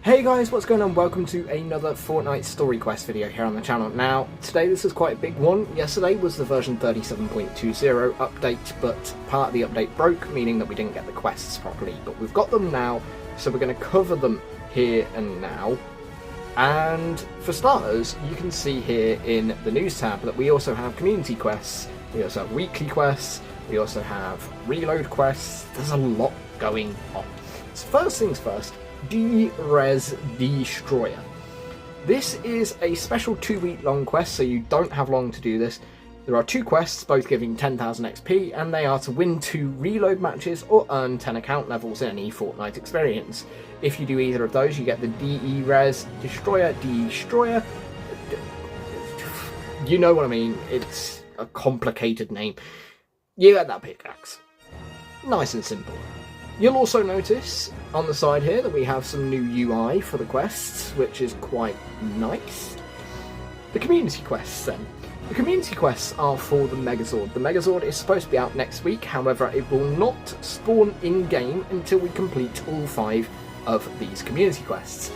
Hey guys, what's going on? Welcome to another Fortnite story quest video here on the channel. Now, today this is quite a big one. Yesterday was the version 37.20 update, but part of the update broke, meaning that we didn't get the quests properly. But we've got them now, so we're going to cover them here and now. And for starters, you can see here in the news tab that we also have community quests, we also have weekly quests, we also have reload quests. There's a lot going on. So first things first, De-Rezz De-Stroyer. This is a special 2-week long quest, so you don't have long to do this. There are 2 quests, both giving 10,000 XP, and they are to win 2 reload matches or earn 10 account levels in any Fortnite experience. If you do either of those, you get the De-Rezz De-Stroyer. You know what I mean, it's a complicated name. You get that pickaxe. Nice and simple. You'll also notice on the side here that we have some new UI for the quests, which is quite nice. The community quests then. The community quests are for the Megazord. The Megazord is supposed to be out next week, however it will not spawn in-game until we complete all 5 of these community quests.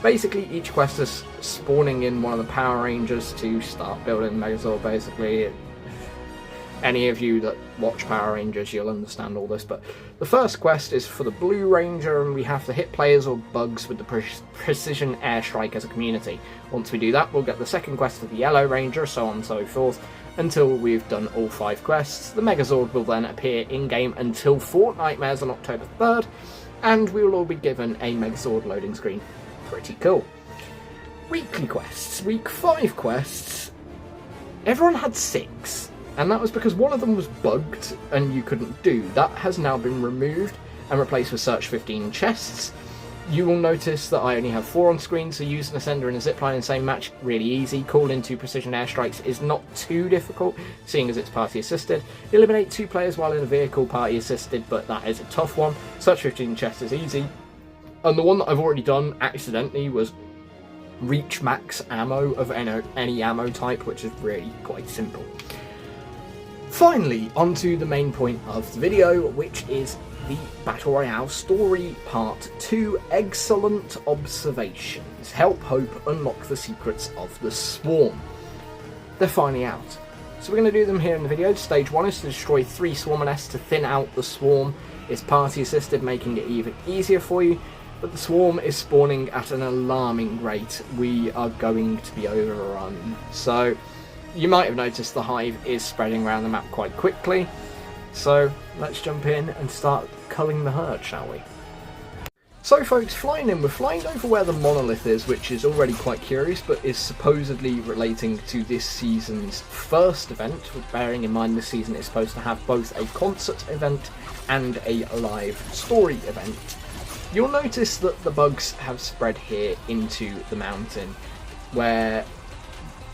Basically each quest is spawning in one of the Power Rangers to start building the Megazord basically. Any of you that watch Power Rangers, you'll understand all this, but the first quest is for the Blue Ranger, and we have to hit players or bugs with the precision airstrike as a community. Once we do that, we'll get the second quest for the Yellow Ranger, so on and so forth, until we've done all 5 quests. The Megazord will then appear in-game until Fortnite on October 3rd, and we will all be given a Megazord loading screen. Pretty cool. Weekly quests. Week 5 quests. Everyone had 6. And that was because one of them was bugged and you couldn't do. That has now been removed and replaced with search 15 chests. You will notice that I only have 4 on screen, so using a Ascender and a Zipline in the same match, really easy. Call in 2 precision airstrikes is not too difficult, seeing as it's party assisted. Eliminate 2 players while in a vehicle, party assisted, but that is a tough one. Search 15 chests is easy. And the one that I've already done accidentally was reach max ammo of any ammo type, which is really quite simple. Finally, onto the main point of the video, which is the Battle Royale story part 2, Egg-cellent observations. Help Hope unlock the secrets of the swarm. They're finally out. So we're going to do them here in the video. Stage 1 is to destroy 3 swarm nests to thin out the swarm. It's party assisted, making it even easier for you. But the swarm is spawning at an alarming rate. We are going to be overrun. So you might have noticed the hive is spreading around the map quite quickly. So let's jump in and start culling the herd, shall we? So folks, we're flying over where the monolith is, which is already quite curious, but is supposedly relating to this season's first event, bearing in mind this season is supposed to have both a concert event and a live story event. You'll notice that the bugs have spread here into the mountain, where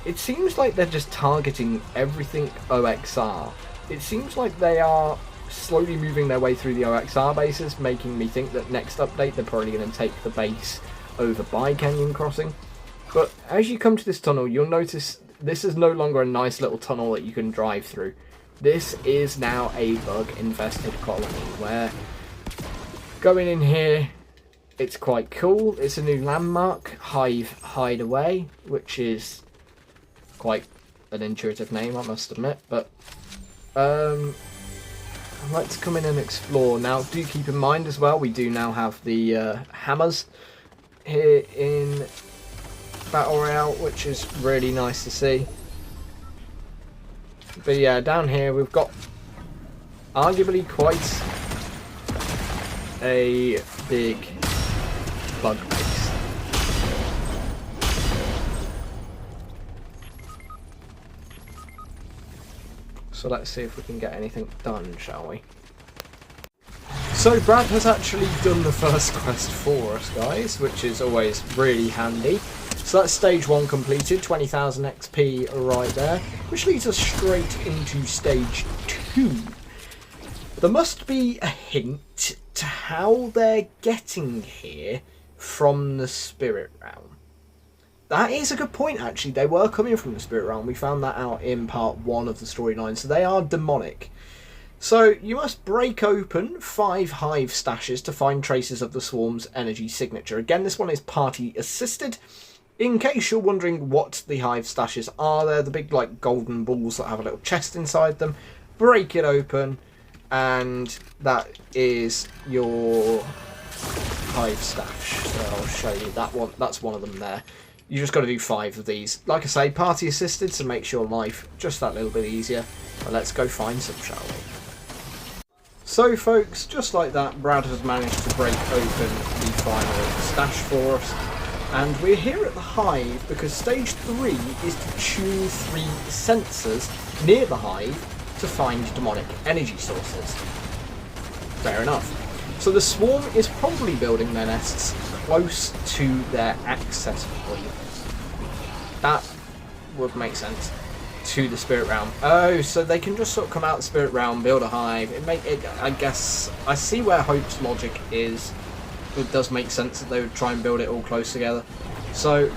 it seems like they're just targeting everything OXR. It seems like they are slowly moving their way through the OXR bases, making me think that next update they're probably going to take the base over by Canyon Crossing. But as you come to this tunnel, you'll notice this is no longer a nice little tunnel that you can drive through. This is now a bug-infested colony, where going in here, it's quite cool. It's a new landmark, Hive Hideaway, which is quite an intuitive name, I must admit, but I'd like to come in and explore. Now, do keep in mind as well, we do now have the hammers here in Battle Royale, which is really nice to see. But yeah, down here we've got arguably quite a big bug base. So let's see if we can get anything done, shall we? So Brad has actually done the first quest for us, guys, which is always really handy. So that's stage 1 completed, 20,000 XP right there, which leads us straight into stage 2. There must be a hint to how they're getting here from the Spirit Realm. That is a good point, actually. They were coming from the Spirit Realm. We found that out in part 1 of the storyline. So they are demonic. So you must break open 5 hive stashes to find traces of the swarm's energy signature. Again, this one is party assisted. In case you're wondering what the hive stashes are, they're the big like golden balls that have a little chest inside them. Break it open, and that is your hive stash. So I'll show you that one. That's one of them there. You just got to do 5 of these. Like I say, party assisted, so makes your life just that little bit easier. But let's go find some, shall we? So folks, just like that, Brad has managed to break open the final stash for us. And we're here at the hive because stage 3 is to tune 3 sensors near the hive to find demonic energy sources. Fair enough. So the swarm is probably building their nests close to their access point. That would make sense. To the spirit realm. Oh, so they can just sort of come out the spirit realm, build a hive. I guess I see where Hope's logic is. It does make sense that they would try and build it all close together. So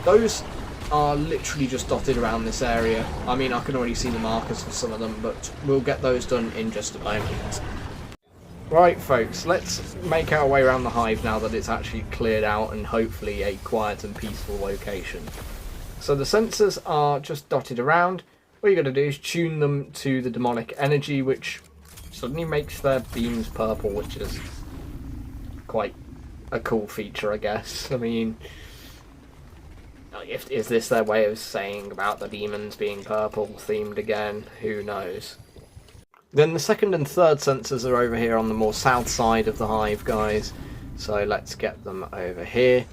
those are literally just dotted around this area. I mean, I can already see the markers for some of them, but we'll get those done in just a moment. Right, folks, let's make our way around the hive now that it's actually cleared out and hopefully a quiet and peaceful location. So the sensors are just dotted around. What you got to do is tune them to the demonic energy, which suddenly makes their beams purple, which is quite a cool feature, I guess. I mean, is this their way of saying about the demons being purple themed again? Who knows? Then the second and third sensors are over here on the more south side of the hive, guys. So let's get them over here.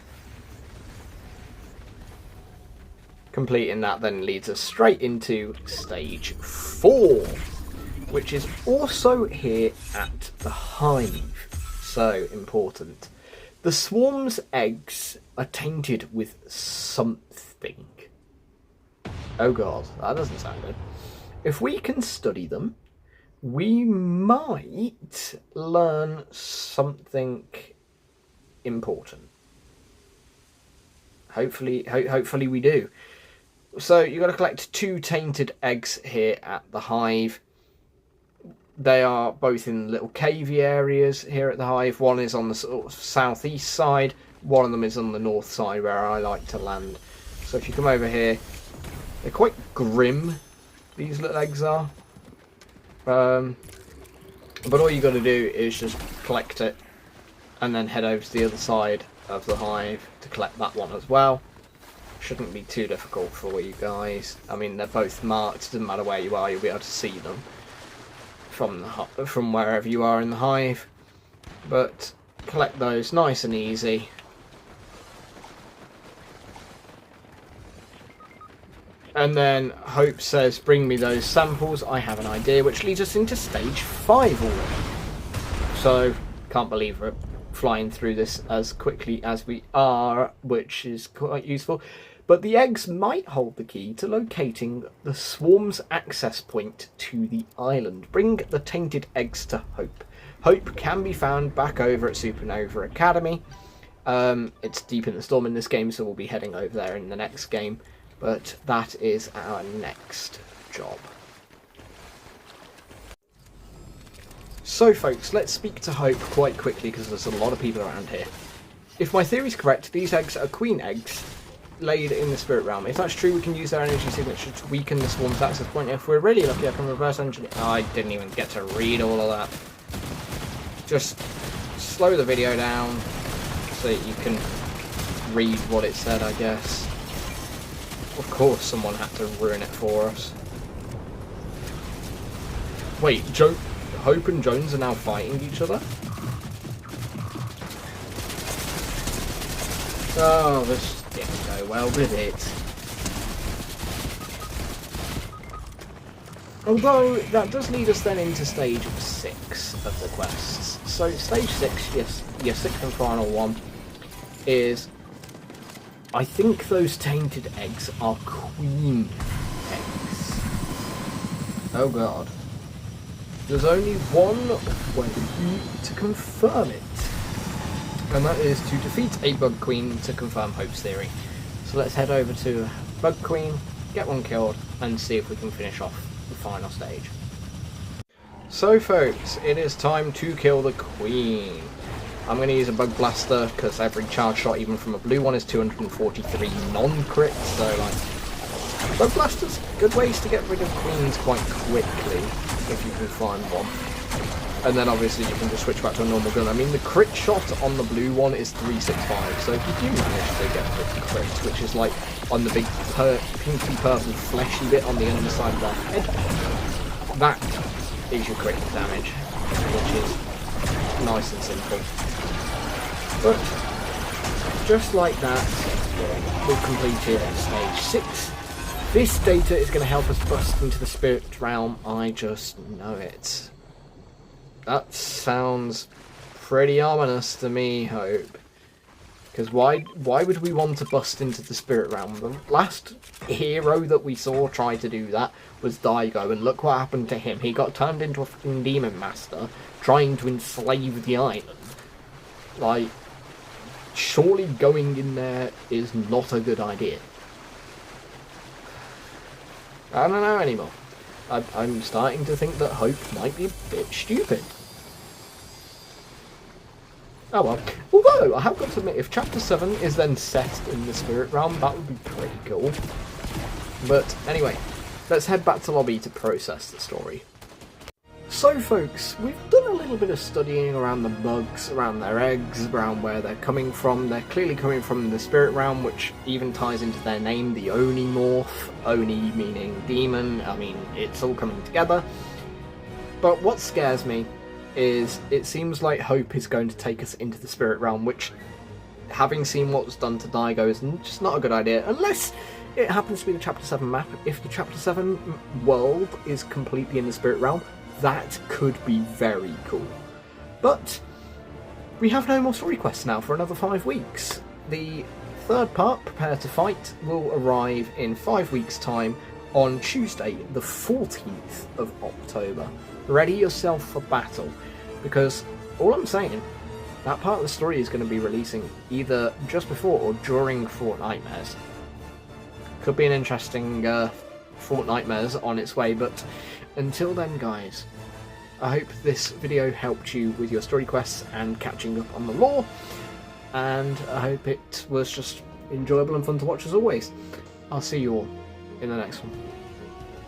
Completing that then leads us straight into stage 4, which is also here at the hive. So important. The swarm's eggs are tainted with something. Oh god, that doesn't sound good. If we can study them, we might learn something important. Hopefully we do. So you've got to collect 2 tainted eggs here at the hive. They are both in little cavey areas here at the hive. One is on the sort of southeast side. One of them is on the north side where I like to land. So if you come over here, they're quite grim, these little eggs are. But all you got to do is just collect it and then head over to the other side of the hive to collect that one as well. Shouldn't be too difficult for you guys. I mean, they're both marked. Doesn't matter where you are, you'll be able to see them from wherever you are in the hive. But collect those nice and easy. And then Hope says, bring me those samples. I have an idea, which leads us into stage 5 already. So, can't believe we're flying through this as quickly as we are, which is quite useful. But the eggs might hold the key to locating the swarm's access point to the island. Bring the tainted eggs to Hope. Hope can be found back over at Supernova Academy. It's deep in the storm in this game, so we'll be heading over there in the next game. But that is our next job. So folks, let's speak to Hope quite quickly because there's a lot of people around here. If my theory is correct, these eggs are queen eggs laid in the spirit realm. If that's true, we can use their energy signature to weaken the swarm's access point. If we're really lucky, I can reverse engineer. Oh, I didn't even get to read all of that. Just slow the video down so that you can read what it said, I guess. Of course someone had to ruin it for us. Wait, Hope and Jones are now fighting each other? Oh, this didn't go well, did it? Although, that does lead us then into stage 6 of the quests. So, stage 6, yes, your 6th and final one, is... I think those tainted eggs are queen eggs. Oh god. There's only one way to confirm it. And that is to defeat a bug queen to confirm Hope's theory. So let's head over to bug queen, get one killed, and see if we can finish off the final stage. So folks, it is time to kill the queen. I'm going to use a bug blaster because every charge shot, even from a blue one, is 243 non-crit, so like, bug blasters, good ways to get rid of queens quite quickly, if you can find one. And then obviously you can just switch back to a normal gun. I mean, the crit shot on the blue one is 365, so if you do manage to get the crit, which is like on the big pinky purple fleshy bit on the underside of their head, that is your crit damage, which is nice and simple. But just like that, we've completed stage 6. This data is going to help us bust into the spirit realm, I just know it. That sounds pretty ominous to me, Hope. Because why would we want to bust into the spirit realm? The last hero that we saw try to do that was Daigo, and look what happened to him. He got turned into a fucking demon master trying to enslave the island. Like, surely going in there is not a good idea. I don't know anymore. I'm starting to think that Hope might be a bit stupid. Oh well. Although, I have got to admit, if Chapter 7 is then set in the Spirit Realm, that would be pretty cool. But anyway, let's head back to lobby to process the story. So folks, we've done a little bit of studying around the bugs, around their eggs, around where they're coming from. They're clearly coming from the Spirit Realm, which even ties into their name, the Onimorph. Oni meaning demon, I mean, it's all coming together. But what scares me is it seems like Hope is going to take us into the Spirit Realm, which, having seen what was done to Daigo, is just not a good idea, unless it happens to be the Chapter 7 map. If the Chapter 7 world is completely in the Spirit Realm, that could be very cool. But we have no more story quests now for another 5 weeks. The third part, Prepare to Fight, will arrive in 5 weeks' time on Tuesday, the 14th of October. Ready yourself for battle, because all I'm saying, that part of the story is going to be releasing either just before or during Fortnite. Could be an interesting Fortnite on its way, but until then, guys, I hope this video helped you with your story quests and catching up on the lore, and I hope it was just enjoyable and fun to watch as always. I'll see you all in the next one.